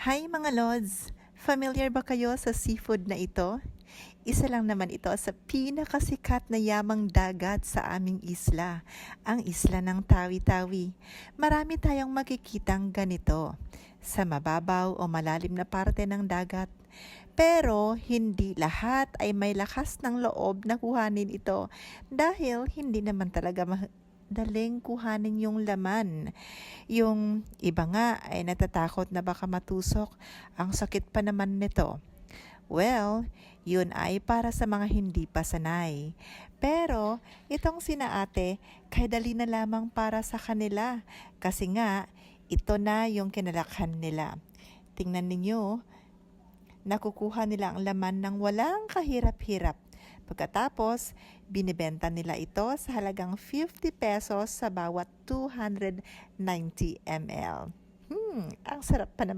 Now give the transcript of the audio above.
Hi mga Lods! Familiar ba kayo sa seafood na ito? Isa lang naman ito sa pinakasikat na yamang dagat sa aming isla, ang isla ng Tawi-Tawi. Marami tayong makikitang ganito sa mababaw o malalim na parte ng dagat. Pero hindi lahat ay may lakas ng loob na kuhanin ito dahil hindi naman talaga daling kuhanin yung laman. Yung iba nga ay natatakot na baka matusok. Ang sakit pa naman nito. Well, yun ay para sa mga hindi pa sanay. Pero itong sina ate, kaya dali na lamang para sa kanila. Kasi nga, ito na yung kinalakhan nila. Tingnan ninyo, nakukuha nila ang laman ng walang kahirap-hirap. Pagkatapos, binibenta nila ito sa halagang 50 pesos sa bawat 290 ml. Ang sarap pa naman.